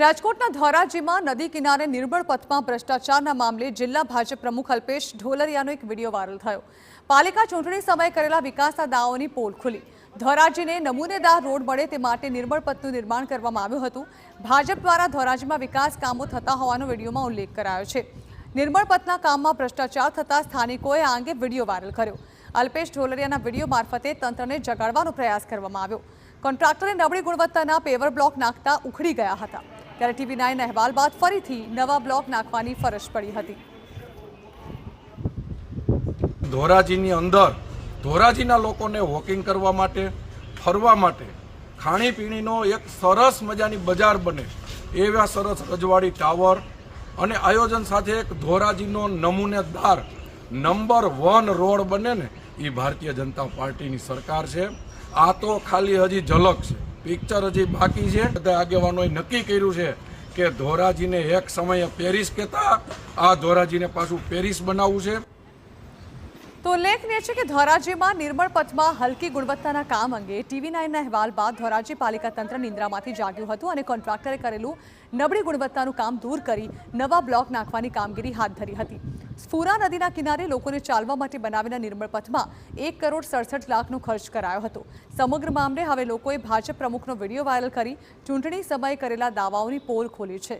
રાજકોટના ધોરાજીમાં નદી કિનારે નિર્મળ પથમાં ભ્રષ્ટાચારના મામલે જિલ્લા ભાજપ પ્રમુખ અલ્પેશ ઢોલરિયાનો એક વિડીયો વાયરલ થયો। પાલિકા ચૂંટણી સમયે કરેલા વિકાસના દાવાઓની પોલ ખુલી। ધોરાજીને નમૂનેદાર રોડ મળે તે માટે નિર્મળ પથનું નિર્માણ કરવામાં આવ્યું હતું। ભાજપ દ્વારા ધોરાજીમાં વિકાસ કામો થતા હોવાનો વિડીયોમાં ઉલ્લેખ કરાયો છે। નિર્મળ પથના કામમાં ભ્રષ્ટાચાર થતા સ્થાનિકોએ આ અંગે વિડીયો વાયરલ કર્યો। અલ્પેશ ઢોલરિયાના વિડીયો મારફતે તંત્રને જગાડવાનો પ્રયાસ કરવામાં આવ્યો। કોન્ટ્રાક્ટરે નબળી ગુણવત્તાના પેવર બ્લોક નાખતા ઉખડી ગયા હતા। ત્યારે TV9 અહેવાલ બાદ ફરીથી નવા બ્લોક નાખવાની ફરજ પડી હતી। ધોરાજીની અંદર ધોરાજીના લોકોને વોકિંગ કરવા માટે, ફરવા માટે, ખાણીપીણીનો એક સરસ મજાની બજાર બને એવા સરસ રજવાડી ટાવર અને આયોજન સાથે એક ધોરાજીનો નમૂનેદાર નંબર 1 રોડ બને ને એ ભારતીય જનતા પાર્ટીની સરકાર છે। આ તો ખાલી હજી ઝલક છે, પિક્ચર હજી બાકી છે। બધા આગેવાનોએ નક્કી કર્યું છે કે ધોરાજીને એક સમયે પેરિસ કહેતા, આ ધોરાજીને પાછું પેરિસ બનાવવું છે। તો ઉલ્લેખનીય છે કે ધોરાજીમાં નિર્મળ પથમાં હલકી ગુણવત્તાના કામ અંગે TV9 અહેવાલ બાદ ધોરાજી પાલિકા તંત્ર નિંદ્રામાંથી જાગ્યું હતું અને કોન્ટ્રાક્ટરે કરેલું નબળી ગુણવત્તાનું કામ દૂર કરી નવા બ્લોક નાખવાની કામગીરી હાથ ધરી હતી। સ્ફુરા નદીના કિનારે લોકોને ચાલવા માટે બનાવેલા નિર્મળ પથમાં 1,67 લાખનો ખર્ચ કરાયો હતો। સમગ્ર મામલે હવે લોકોએ ભાજપ પ્રમુખનો વિડીયો વાયરલ કરી ચૂંટણી સમયે કરેલા દાવાઓની પોલ ખોલી છે।